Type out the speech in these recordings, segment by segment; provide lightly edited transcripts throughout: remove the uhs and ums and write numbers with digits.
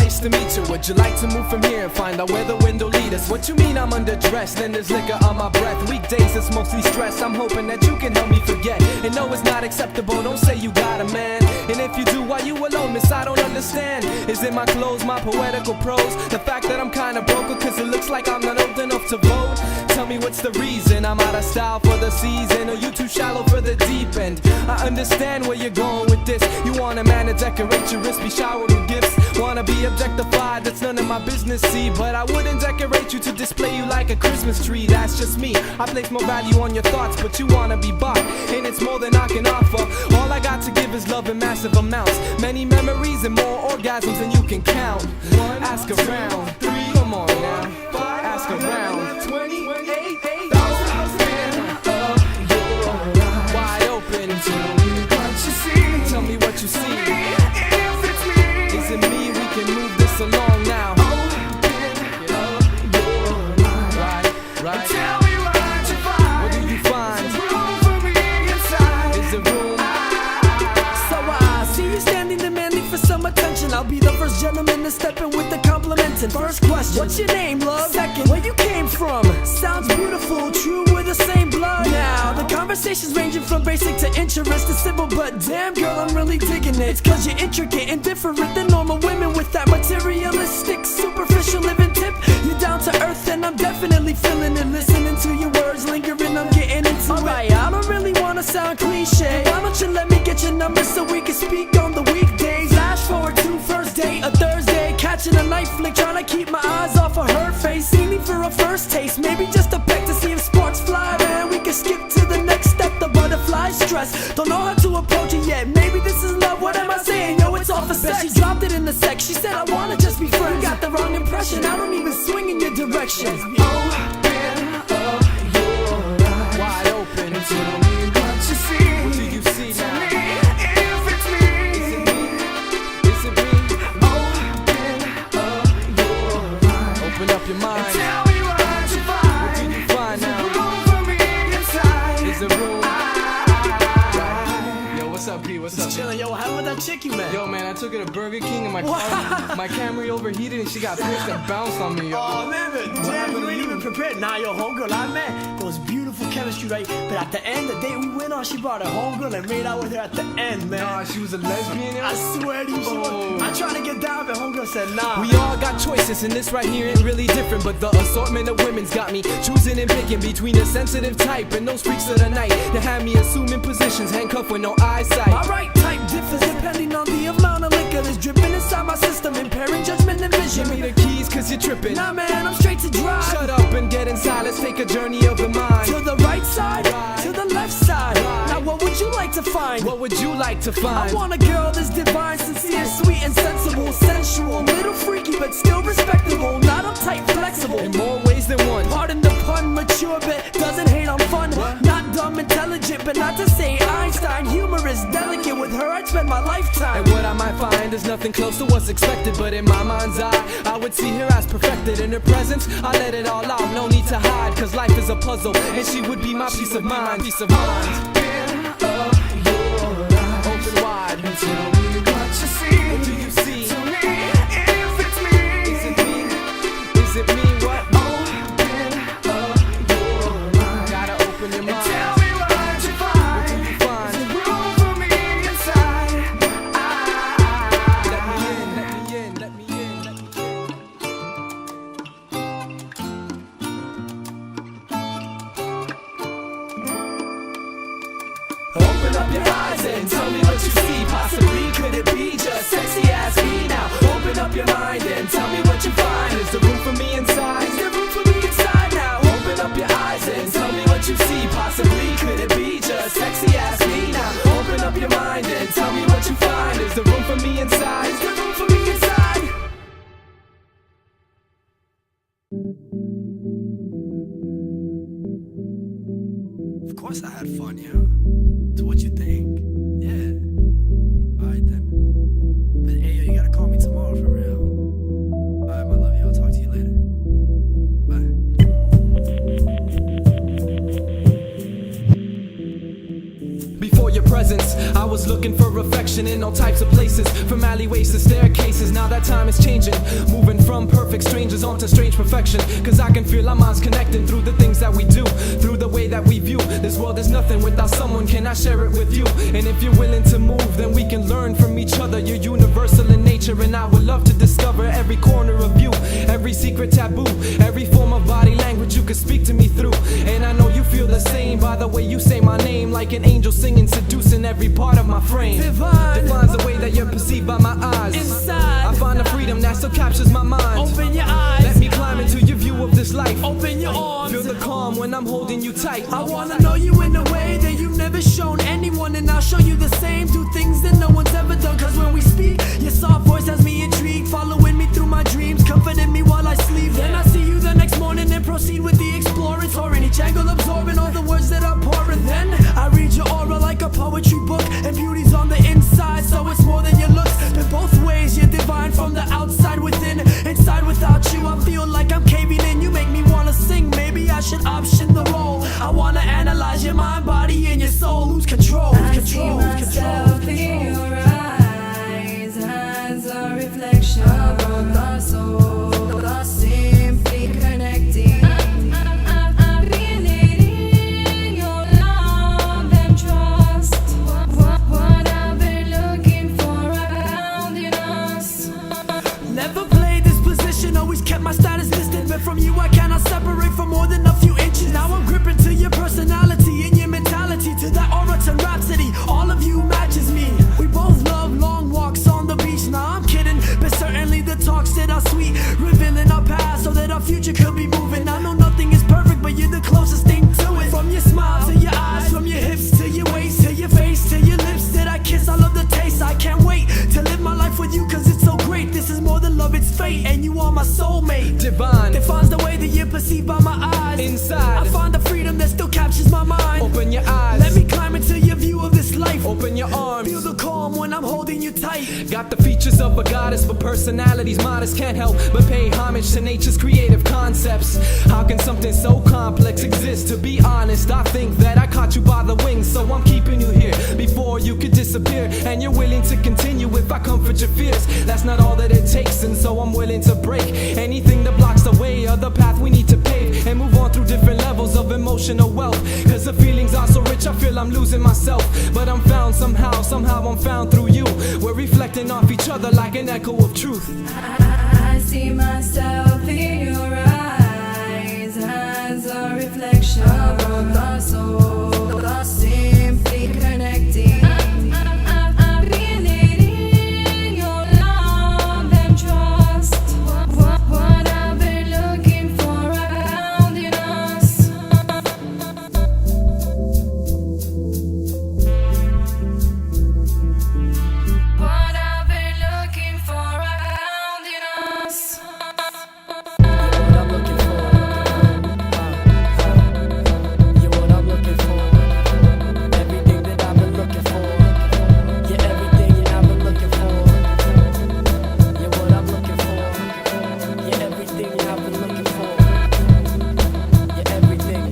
Nice to meet you. Would you like to move from here and find out where the window leads us? What you mean I'm underdressed and there's liquor on my breath? Weekdays it's mostly stress. I'm hoping that you can help me forget. And no, it's not acceptable. Don't say you got a man. And if you do, why you alone, miss? I don't understand. Is it my clothes, my poetical prose? The fact that I'm kinda broke, cause it looks like I'm not old enough to vote? Tell me what's the reason? I'm out of style for the season, or you too shallow for the deep end? I understand where you're going with this. You want a man to decorate your wrist, be showered with gifts. Wanna be objectified, that's none of my business, see. But I wouldn't decorate you to display you like a Christmas tree. That's just me. I place more value on your thoughts, but you wanna be bought, and it's more than I can offer. All I got to give is love in massive amounts, many memories and more orgasms than you can count. Ask around, come on now. Ask around. 28,000 wide open. Tell me what you see. Is it me? We can move this along now. Right. Tell me what you find. What do you find? There's room for me inside. Is there room? So I see you standing demanding for some attention. I'll be the first gentleman to step in with the complimenting. First question, what's your name, love? Second, where you came from? Sounds beautiful, true, we're the same blood. Now, the conversation's ranging from basic to interest to simple, but damn girl, I'm really digging it. It's cause you're intricate and different than normal women with that materialistic, superficial living tip. You're down to earth and I'm definitely feeling it. Listening to your words, lingering, I'm getting into it. Alright, I don't really wanna sound cliche. Why don't you let me get your number so we can speak on the weekdays? Flash forward to first date, a Thursday, catching a night flick, trying to keep my eyes off of her face. See me for a first taste, maybe just a peck to see if sparks fly. Man, we can skip to the next step, the butterfly stress. Don't know how to approach it yet, maybe this is love, what am I saying? Yo, it's all for sex. She dropped it in the sex, she said I wanna just be friends. You got the wrong impression, I don't even swing in your direction. Open up your eyes, wide open. Tell me what you see. What do you see now? If it's me, Is it me? Open up your mind. tell me what you find. What do you find now? Room for me inside. Is there room? Yo, what's up, P? What's up? Chillin', yo, how about that chick you met? Yo, man, I took her to Burger King and my Camry overheated and she got pissed and bounced on me, yo. Oh man, but damn, you ain't even prepared. Nah, yo, homegirl I met, there was beautiful chemistry, right? But at the end, the date we went on, she brought her homegirl and made out with her at the end, man. Nah, she was a lesbian, yo. I swear to you, she was. I tried to get down, but homegirl said nah. We all got choices, and this right here ain't really different. But the assortment of women's got me choosing and picking between a sensitive type and those freaks of the night that have me assuming positions, handcuffed with no eyesight. My right type differs depending on the amount of liquor that's dripping inside my system, impairing judgment and vision. Give me the keys, cause you're tripping. Nah, man, I'm straight to drive. Shut up and get inside, let's take a journey of the mind. To the right side, to the left side. Now, what would you like to find? What would you like to find? I want a girl that's divine, sincere, sweet and sensible, sensual, little freaky but still respectable, not uptight, flexible. In more ways than one. Pardon the pun, mature but doesn't hate on fun. Not dumb, intelligent, but not to say Einstein. Humorous, delicate, with her I'd spend my lifetime. And what I might find is nothing close to what's expected, but in my mind's eye, I would see her as perfected. In her presence, I let it all out, no need to hide, cause life is a puzzle, and she would be my peace of mind. Open wide and tell me what you see. What do you see? Tell me if it's me. Is it me? Is it me? What? Open up your mind. Gotta open your mind. Tell me what you find. What do you find? There's room for me inside. Let me in, let me in, let me in, let me in. Open up your eyes and tell me what you see. Possibly could it be just sexy as me now? Open up your mind and tell me what you find. Is there room for me inside? Is there room for me inside now? Open up your eyes and tell me what you see. Possibly could it be just sexy as me now? Open up your mind and tell me what you find. Is there room for me inside? Is there room for me inside? Of course I had fun, yeah. So what you think? Yeah. Alright then. But hey, yo, you gotta call me tomorrow for real. Alright, my love, I'll talk to you later. Bye. Before your presence, I was looking for affection in all types of places, from alleyways to staircases. Now that time is changing, moving from perfect strangers onto strange perfection. Cause I can feel our minds connecting through the things that we do, through the way that we view this world is nothing without someone. Can I share it with you? And if you're willing to move, then we can learn from each other. You're universal in nature, and I would love to discover every corner of you, every secret taboo, every form of body language you could speak to me through. And I know you feel the same by the way you say my name, like an angel singing, seducing every part of my frame. Divine defines the way that you're perceived by my eyes. Inside I find a freedom that still captures my mind. Open your eyes, let me climb into your view of this life. Open your arms, feel the calm when I'm holding you tight. I wanna know you in a way that you've never shown anyone, and I'll show you the same. Do things that no one's ever done. Cause when we speak, your soft voice has me intrigued, following me through my dreams, comforting me while I sleep. Then I see you the next morning and proceed with the exploring, touring each angle, absorbing all the words that I'm pouring. Then I read your aura like a poetry book, and beauty's on the inside, so it's more than your looks. In both ways, you're divine from the outside within. Inside without you, I feel like I'm caving in. You make me wanna sing, maybe I should option the role. I wanna analyze your mind, body, and your soul. Lose control, lose control, lose control. In your eyes, as a reflection of our soul, us simply connecting. I'm feeling your love and trust. What I've been looking for around in us. Never played this position, always kept my status distant, but from you I cannot separate for more than a few inches. Now I'm gripping to your personality and your mentality, to that aura to rhapsody. All of you matches me. We both love long walks on the beach. Nah, I'm kidding, but certainly the talks that are sweet, revealing our past so that our future could be moving. I know nothing is perfect, but you're the closest thing to it. From your smile to your eyes, from your hips to your waist, to your face, to your lips that I kiss. I love the taste. I can't wait to live my life with you, cause it's so great. This is more than love, it's fate, and you are my soulmate. Divine defines the way that you're perceived by my eyes. Inside I find the freedom that still captures my mind. Open your eyes, let me climb into your view of this life. Open your arms, feel the calm when I'm holding you tight. Got the features of a goddess, but personality's modest. Can't help but pay homage to nature's creative concepts. How can something so complex exist? To be honest, I think that I caught you by the wings, so I'm keeping you here before you could disappear. And you're willing to continue if I comfort your fears. That's not all that it takes, and so I'm willing to break anything that blocks the way or the path we need to pave, and move on through different levels of emotional wealth. Cause the feelings are so rich, I feel I'm losing myself, but I'm found somehow I'm found through you. We're reflecting off each other like an echo of truth. I see myself in your eyes, as a reflection of our soul, us simply connecting. I'm feeling your love and trust. What I've been looking for around in us. What I've been looking for around in us. What I'm looking for. You're what I'm looking for. Everything that I've been looking for. You're everything that I've been looking for. You're what I'm looking for. You're everything that I've been looking for. You're everything.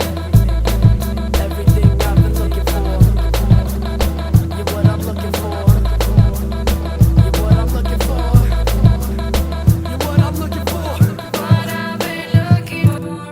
Everything I've been looking for. You're what I'm looking for. You're what I'm looking for. You're what I'm looking for. What I've been looking for.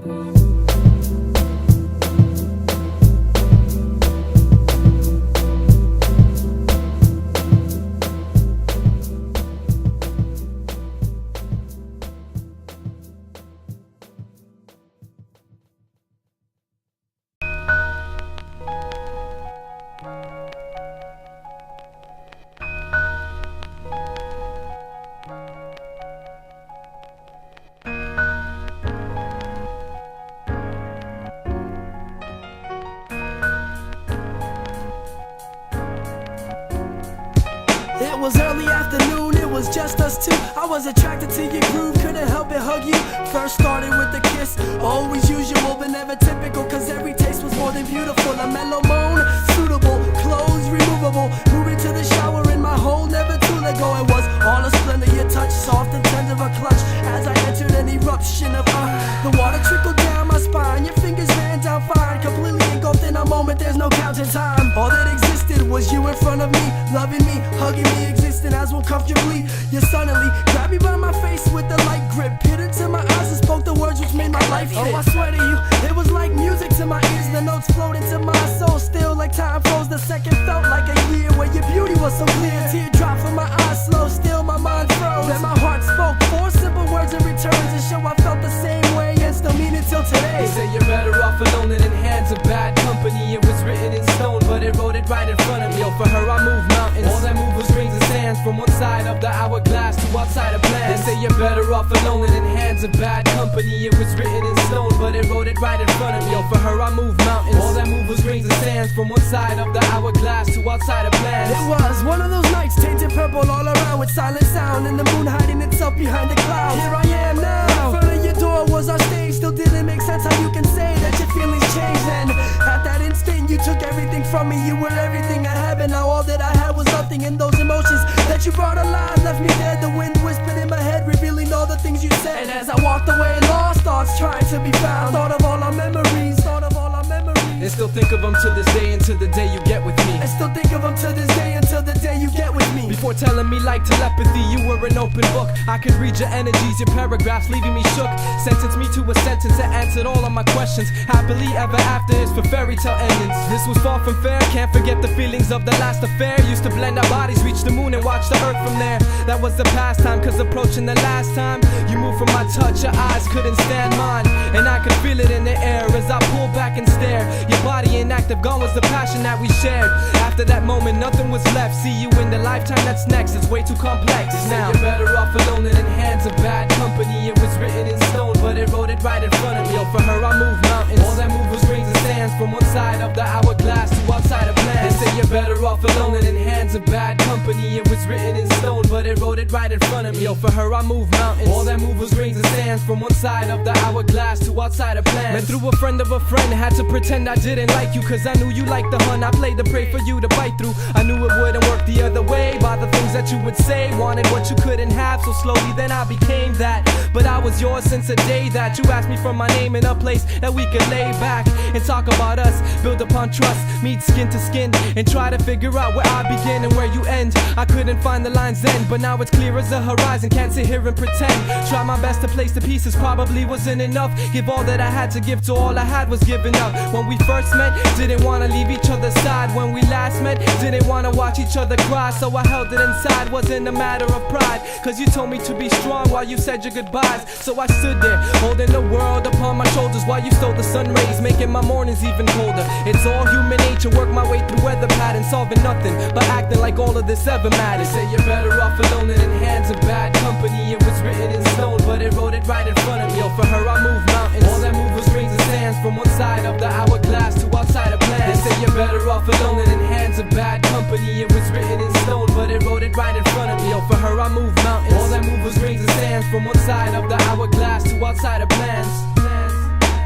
It was early afternoon, it was just us two. I was attracted to your groove, couldn't help but hug you. First started with a kiss, always usual but never typical, cause every taste was more than beautiful. A mellow moan, suitable, clothes removable. Moving to the shower in my hole, never too let go. It was all a splendor, your touch, soft and tender a clutch. As I entered an eruption of the water trickled down my spine. Your fingers ran down fine, completely engulfed in a moment, there's no counting time. All that existed was was you in front of me, loving me, hugging me, existing as one comfortably. You suddenly grabbed me by my face with a light grip, peered into my eyes and spoke the words which made my life fit. Oh, I swear to you, it was like music to my ears. The notes flowed into my soul, still like time froze. The second felt like a year where your beauty was so clear. Teardrop from my eyes, slow, still my mind froze. Then my heart spoke four simple words in return to show I felt the same way and still mean it till today. They say you're better off alone than in hands of bad company. It was written in stone, but it wrote it right in front of me. Yo, for her I moved mountains. All that moved was rings and sands from one side of the hourglass to outside of plans. They say you're better off alone than in hands of bad company. It was written in stone, but it wrote it right in front of me. Yo, for her I moved mountains. All that moved was rings and sands from one side of the hourglass to outside of plans. It was one of those nights, tainted purple all around with silent sound and the moon hiding itself behind the clouds. Here I am now, in front of your door was our stage. Still didn't make sense how you can say that your feelings changed. And at that instant you took everything from me. You were everything I had, and now all that I had was nothing. And those emotions that you brought alive left me dead. The wind whispered in my head, revealing all the things you said. And as I walked away, lost thoughts trying to be found, thought of all our memories, thought of all our memories. And still think of them to this day, until the day you get with me. And still think of them to this day, until the day you get with me. Before telling me like telepathy, you were an open book. I could read your energies, your paragraphs leaving me shook. Sentenced me to a sentence that answered all of my questions. Happily ever after is for fairy tale endings. This was far from fair, can't forget the feelings of the last affair. Used to blend our bodies, reach the moon and watch the earth from there. That was the pastime, cause approaching the last time you moved from my touch, your eyes couldn't stand mine. And I could feel it in the air as I pulled back and stared. Your body inactive, gone was the passion that we shared. After that moment, nothing was left. See you in the lifetime that's next, it's way too complex. Now you're better off alone than in hands of bad company. It was written in stone, but it wrote it right in front of me. Yo, for her I moved mountains. All that moved was rings and sands from one side of the hourglass to outside of plans. They say you're better off alone than in hands of bad company. It was written in stone, but it wrote it right in front of me. Yo, for her I moved mountains. All that moved was rings and sands from one side of the hourglass to outside of plans. Met through a friend of a friend, had to pretend I didn't like you, cause I knew you liked the hunt. I played the prey for you to bite through. I knew it wouldn't work the other way, by the things that you would say. Wanted what you couldn't have, so slowly then I became that. But I was yours since the day that you asked me for my name in a place that we could lay back and talk about us, build upon trust, meet skin to skin, and try to figure out where I begin and where you end. I couldn't find the lines then, but now it's clear as the horizon. Can't sit here and pretend. Try my best to place the pieces, probably wasn't enough. Give all that I had to give, to all I had was giving up. When we first met, didn't want to leave each other's side. When we last met, didn't want to watch each other cry, so I held it inside. Wasn't a matter of pride, cause you told me to be strong while you said your goodbyes. So I stood there, holding the world upon my shoulders while you stole the sun rays, making my mornings even colder. It's all human nature, work my way through weather patterns, solving nothing but acting like all of this ever matters. They say you're better off alone than in hands of bad company. It was written in stone, but it wrote it right in front of me. Yo, for her I moved mountains. All that moved was rings and sands from one side of the hourglass to outside of plans. They say you're better off alone than in hands of bad company. It was written in stone, but it wrote it right in front of me. Yo, for her I moved mountains. All that moved was rings and sands from one side of the hourglass to outside of plans.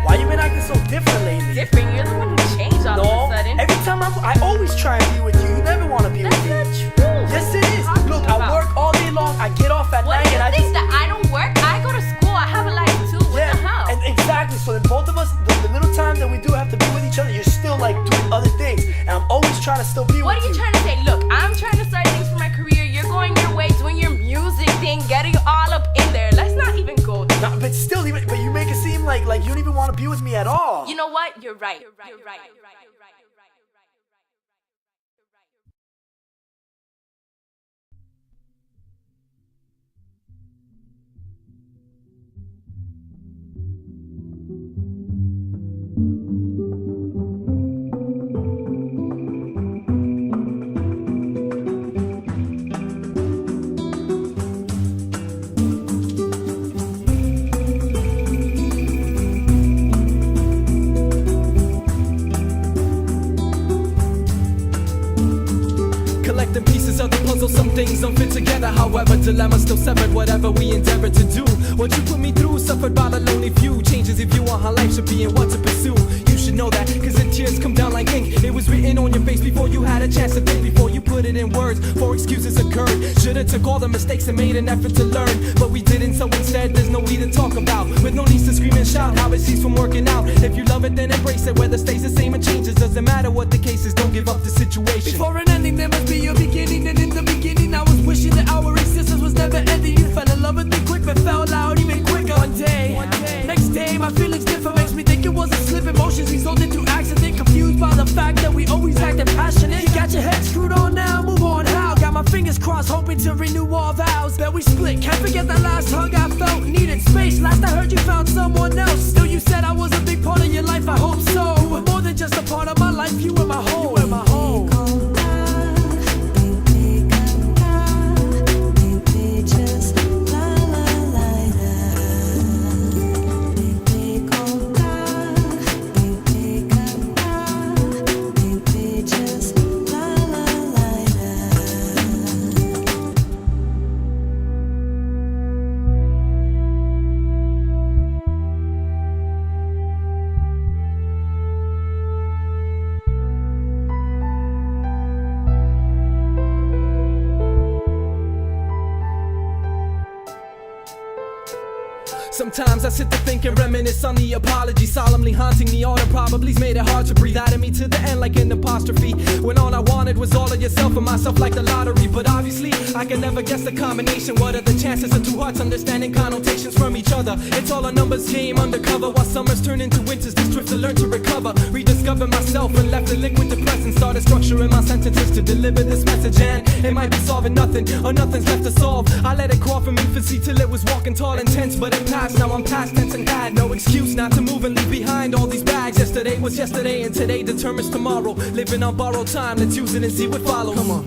Why you been acting so different lately? Different? You're the one who changed all of a sudden. Every time I always try and be with you. You never want to be That's with me. not true. Yes, it is. What are you Look, talking I about? work all day long. I get off at What night, do you and I think just that I don't work? I go to school. I have a life too. What the hell? and exactly. So then both of us, the little time that we do have to be with each other, you're still like doing other things, and I'm always trying to still be What with are you trying to say? Look, I'm trying to start things for my career. You're going your way, doing your music thing, getting all up in there. Let's not even go there. No, but still, but you make it seem like you don't even want to be with me at all. You know what? You're right. You're right. Collecting pieces of the puzzle, some things don't fit together. However, dilemma still severed, whatever we endeavor to do. What you put me through, suffered by the lonely few. Changes if you want how life should be and what to pursue. You should know that, cause the tears come down like ink. It was written on your face before you had a chance to think. Before you put it it in words, 4 excuses occurred. Should've took all the mistakes and made an effort to learn, but we didn't, so instead there's no need to talk about. With no need to scream and shout how it ceased from working out. If you love it, then embrace it, whether it stays the same or changes. Doesn't matter what the case is, don't give up the situation. Before an ending there must be a beginning, and in the beginning I was wishing that our existence was never ending. You fell in love with me quick but fell out even quicker. One day, next day my feelings differ, makes me think it was a slip. Emotions resulted through accident, confused by the fact that we always acted passionate. You got your head screwed on now, move on how? Got my fingers crossed hoping to renew our vows. Bet we split, can't forget that last hug I felt. Needed space, last I heard you found someone else. Still you said I was a big part of your life, I hope so. You were more than just a part of my life, you were my whole. You were my whole. Sometimes I sit to think and reminisce on the apology, solemnly haunting me. All the probablys made it hard to breathe out of me to the end like an apostrophe, when all I wanted was all of yourself and myself like the lottery. But obviously I can never guess the combination. What are the chances of two hearts understanding connotations from each other? It's all a numbers game undercover, while summers turn into winters. This drift to learn to recover, rediscover myself and left a liquid depressant. Started structuring my sentences to deliver this message, and it might be solving nothing or nothing's left to solve. I let it crawl from infancy till it was walking tall and tense, but it passed. Now I'm past tense and had no excuse not to move and leave behind all these bags. Yesterday was yesterday and today determines tomorrow. Living on borrowed time, let's use it and see what follows. Come on.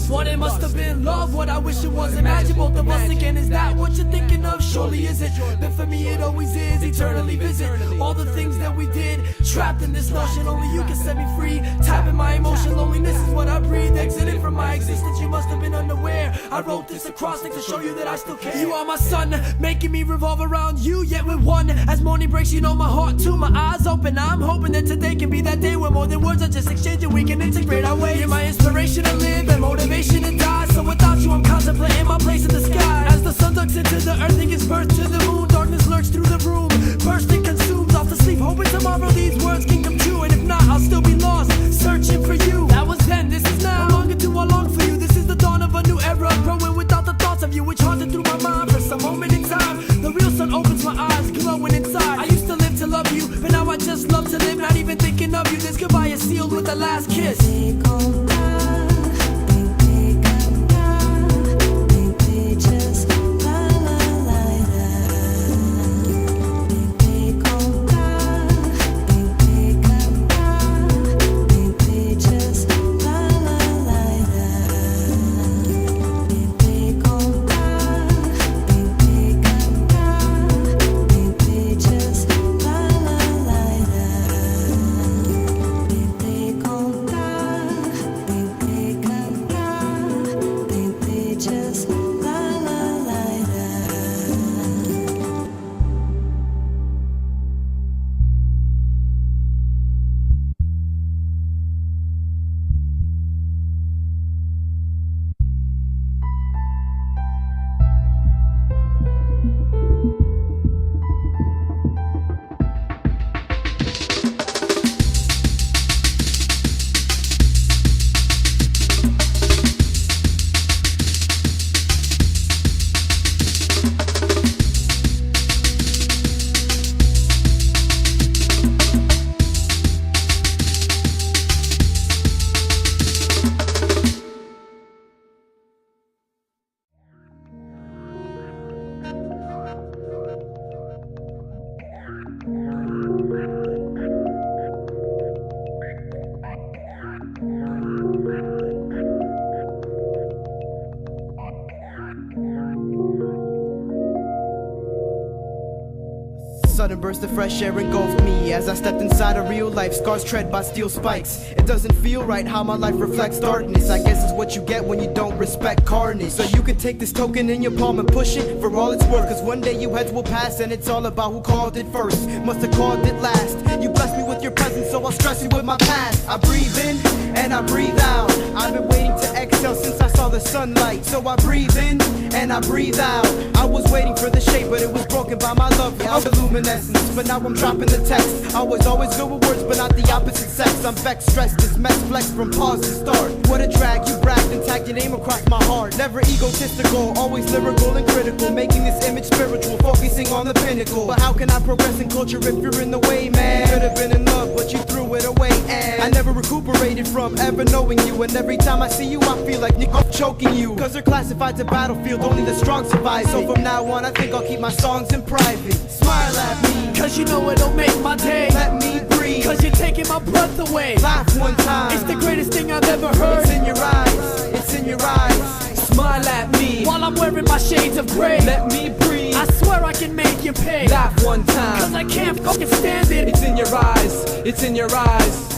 What it must have been, love, what I wish it was. Imagine both of us again, is that what you're thinking of? Surely is it, but for me it always is. Eternally visit all the things that we did, trapped in this notion, only you can set me free. Tapping my emotion, loneliness is what I breathe. Exiting from my existence, you must have been unaware. I wrote this acrostic to show you that I still care. You are my sun, making me revolve around you, yet with one. As morning breaks, you know my heart too. My eyes open, I'm hoping that today can be that day where more than words are just exchanging, we can integrate our ways. You're my inspiration to live and motivation to die. So without you I'm contemplating my place in the sky. As the sun ducks into the earth and gives birth to the moon, darkness lurks through the room, bursts and consumes. Off to sleep, hoping tomorrow these words can come true. And if not, I'll still be lost, searching for you. That was then, this is now. No longer do I long for you. This is the dawn of a new era, growing without the thoughts of you, which haunted through my mind for some moment in time. The real sun opens my eyes, glowing inside. I used to live to love you, but now I just love to live, not even thinking of you. This goodbye is sealed with the last kiss. of fresh air engulfed me as I stepped inside a real life, scars tread by steel spikes. It doesn't feel right how my life reflects darkness. I guess it's what you get when you don't respect carnage. So you can take this token in your palm and push it for all it's worth, cause one day you heads will pass and it's all about who called it first. Must have called it last. You blessed me with your presence, so I'll stress you with my past. I breathe in and I breathe out. I've been waiting to exhale since I saw the sunlight. So I breathe in and I breathe out. I was waiting for the shape, but it was broken by my love. I was luminescence, but now I'm dropping the text. I was always good with words, but not the opposite sex. I'm vexed, stressed, this mess, flex from pause to start. What a drag, you bragged and tagged your name across my heart. Never egotistical, always lyrical and critical, making this image spiritual, focusing on the pinnacle. But how can I progress in culture if you're in the way, man? Could have been in love, but you threw it away, and I never recuperated from ever knowing you. And every time I see you, I feel like I'm choking you, cause they're classified to battlefield, only the strong survive. So from now on, I think I'll keep my songs in private. Smile at me, cause you know it'll make my day. let me breathe, Cause you're taking my breath away. laugh one time. It's the greatest thing I've ever heard. It's in your eyes, it's in your eyes. Smile at me While I'm wearing my shades of gray. let me breathe. I swear I can make you pay. Laugh one Cause time. I can't fucking stand it. It's in your eyes, it's in your eyes.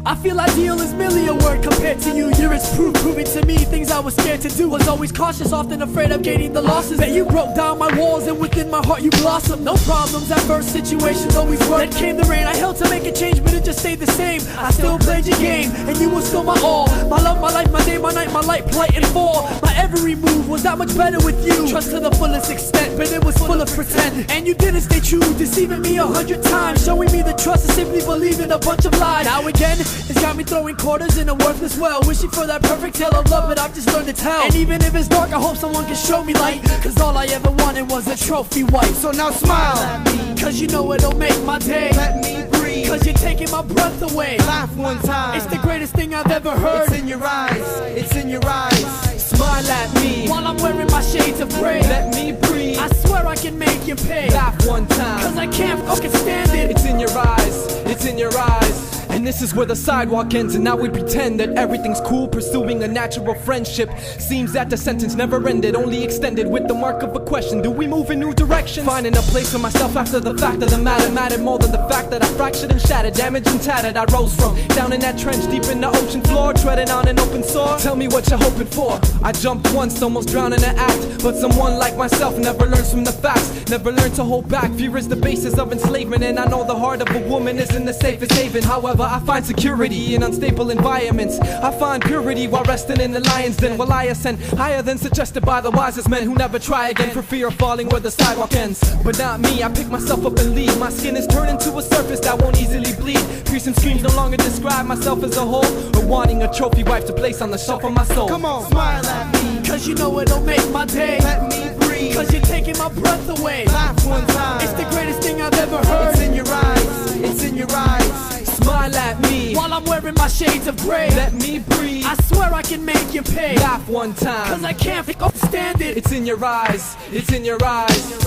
I feel ideal is merely a word compared to you. You're its proof, proving to me things I was scared to do. Was always cautious, often afraid of gaining the losses. Bet you broke down my walls and within my heart you blossomed. No problems at first, situations always work. Then came the rain, I held to make a change, but it just stayed the same. I still played your game, and you were still my all. My love, my life, my day, my night, my light, plight, and fall. My every move was that much better with you. Trust to the fullest extent, but it was full of pretend. And you didn't stay true, deceiving me 100 times, showing me the trust to simply believe in a bunch of lies. Now again, it's got me throwing quarters in a worthless well, wishing for that perfect tale of love, but I've just learned to tell. And even if it's dark, I hope someone can show me light, cause all I ever wanted was a trophy wife. So now smile at me, Cause you know it'll make my day. let me breathe, Cause you're taking my breath away. laugh one time. It's the greatest thing I've ever heard. It's in your eyes, it's in your eyes. Smile at me While I'm wearing my shades of gray. let me breathe. I swear I can make you pay. Laugh one Cause time. I can't fucking stand it. It's in your eyes, it's in your eyes. And this is where the sidewalk ends, and now we pretend that everything's cool, pursuing a natural friendship. Seems that the sentence never ended, only extended with the mark of a question. Do we move in new directions? Finding a place for myself after the fact of the matter mattered more than the fact that I fractured and shattered, damaged and tattered. I rose from down in that trench, deep in the ocean floor, treading on an open sore. Tell me what you're hoping for. I jumped once, almost drowning an act, but someone like myself never learns from the facts, never learned to hold back. Fear is the basis of enslavement, and I know the heart of a woman isn't the safest haven. However, I find security in unstable environments. I find purity while resting in the lion's den, while I ascend higher than suggested by the wisest men who never try again for fear of falling where the sidewalk ends. But not me, I pick myself up and leave. My skin is turned into a surface that won't easily bleed. Piercing screams no longer describe myself as a whole, or wanting a trophy wife to place on the shelf of my soul. Come on, smile at me, Cause you know it'll make my day. let me breathe, Cause you're taking my breath away. laugh one time. It's the greatest thing I've ever heard. It's in your eyes, it's in your eyes. Smile at me While I'm wearing my shades of gray. let me breathe. I swear I can make you pay. Laugh one Cause time. I can't stand it. It's in your eyes, it's in your eyes.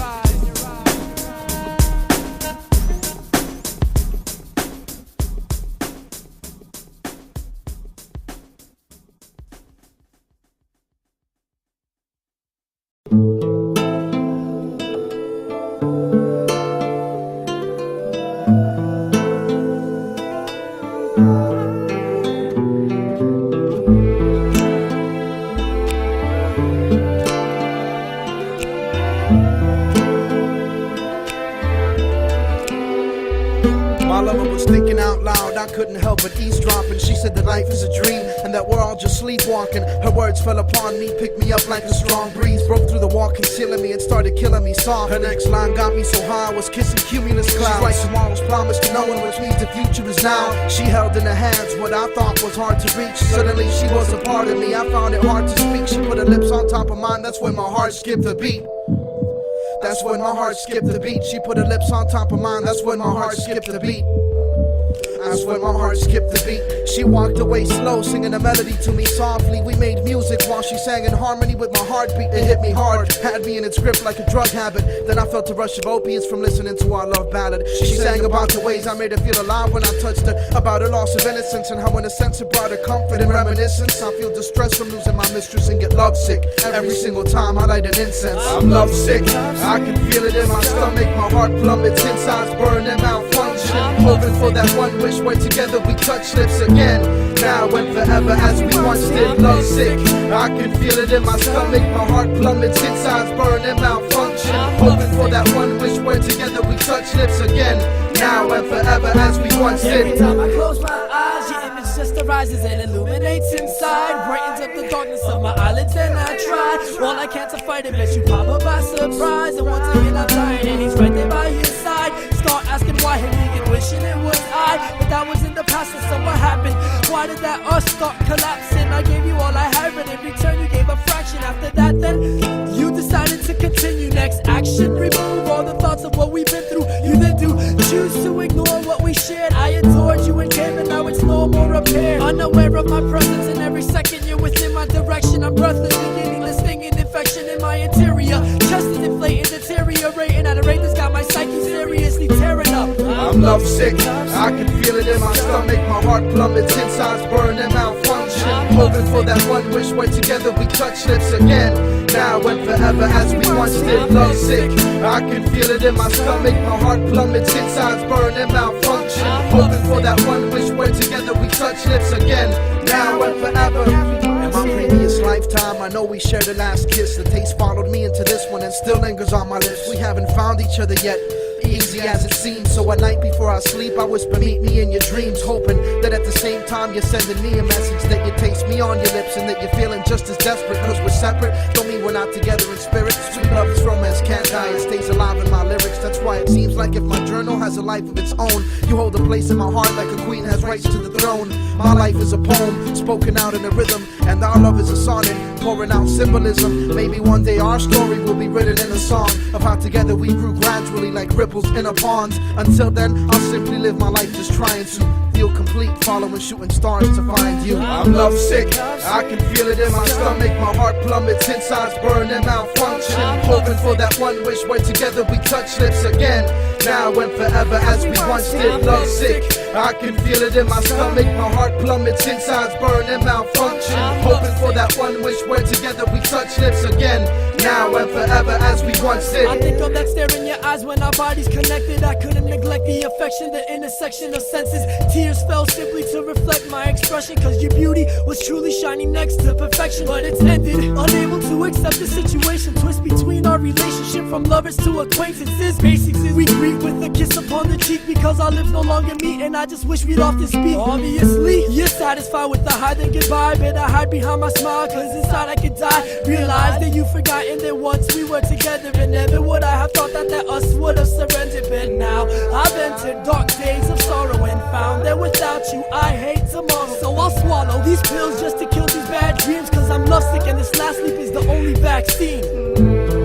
My lover was thinking out loud, I couldn't help but eavesdropping. She said that life is a dream and that we're all just sleepwalking. Her words fell upon me, picked me up like a strong breeze, broke through the wall concealing me and started killing me soft. Her next line got me so high, I was kissing cumulus clouds. She's like tomorrow's promise to no one, which means the future is now. She held in her hands what I thought was hard to reach. Suddenly she was a part of me, I found it hard to speak. She put her lips on top of mine, that's when my heart skipped a beat. That's when my heart skipped the beat. She put her lips on top of mine, that's when my heart skipped the beat. That's when my heart skipped the beat. She walked away slow, singing a melody to me softly. We made music while she sang in harmony with my heartbeat. It hit me hard, had me in its grip like a drug habit. Then I felt a rush of opiates from listening to our love ballad. She sang about the ways I made her feel alive when I touched her, about her loss of innocence and how in a sense it brought her comfort and reminiscence. I feel distress from losing my mistress and get lovesick every single time I light an incense. I'm lovesick, I can feel it in my stomach, my heart plummets, insides burn and malfunction. Hoping for that one wish where together we touch lips again. Now and forever as we once did. Lovesick, I can feel it in my stomach, my heart plummets, insides burn and malfunction. Hoping for that one wish where together we touch lips again. Now and forever as we once did. Every time I close my eyes, your image just arises and illuminates inside, brightens up the darkness of my eyelids. And I try all I can to fight it, but you pop up by surprise. And once again I'm tired, and he's right there by your side. Start asking why him, and wishing it was I, but that was in the past. And so what happened? Why did that us start collapsing? I gave you all I had, but in return you gave a fraction. After that, then you decided to continue. Next action, remove all the thoughts of what we've been through. You then do choose to ignore what we shared. I adored you and came, and now it's no more repair. Unaware of my presence, and every second you're within my direction. I'm breathless, beginning this stinging infection in my interior. Chest is inflating, deteriorating at a rate that's got my psyche seriously tearing up. I'm lovesick, I can feel it in my stomach, my heart plummets, insides burn and malfunction. Hoping for that one wish where together we touch lips again. Now and forever as we once did. Lovesick, I can feel it in my stomach, my heart plummets, insides burn and malfunction. Hoping for that one wish where together we touch lips again. Now and forever. In my previous lifetime, I know we shared a last kiss. The taste followed me into this one and still lingers on my lips. We haven't found each other yet, easy as it seems. So at night before I sleep, I whisper, meet me in your dreams, hoping that at the same time you're sending me a message, that you taste me on your lips, and that you're feeling just as desperate. Cause we're separate, don't mean we're not together in spirit. Sweet love is romance, can't die, it stays alive in my lyrics. That's why it seems like if my journal has a life of its own, you hold a place in my heart like a queen has rights to the throne. My life is a poem, spoken out in a rhythm, and our love is a sonnet, pouring out symbolism. Maybe one day our story will be written in a song of how together we grew gradually like ripples in a pond. Until then, I'll simply live my life just trying to feel complete, following shooting stars to find you. I'm lovesick, I can feel it in my stomach, my heart plummets, insides burn and malfunction. Hoping for that one wish where together we touch lips again. Now and forever as we once did. Lovesick, I can feel it in my stomach, my heart plummets, insides burn and malfunction. Hoping for that one wish where together we touch lips again. Now and forever as we once did. I think of that stare in your eyes when our bodies connected. I couldn't neglect the affection, the intersection of senses. Tears fell simply to reflect my expression, cause your beauty was truly shining next to perfection. But it's ended, unable to accept the situation. Twist between our relationship from lovers to acquaintances. Basics is we greet with a kiss upon the cheek, because our lips no longer meet, and I just wish we'd often speak. Obviously, you're satisfied with the hide and goodbye, but I hide behind my smile, cause inside I could die. Realize that you've forgotten that once we were together, and never would I have thought that us would have surrendered. But now I've entered dark days of sorrow and found that without you I hate tomorrow. So I'll swallow these pills just to kill these bad dreams, cause I'm lovesick and this last sleep is the only vaccine.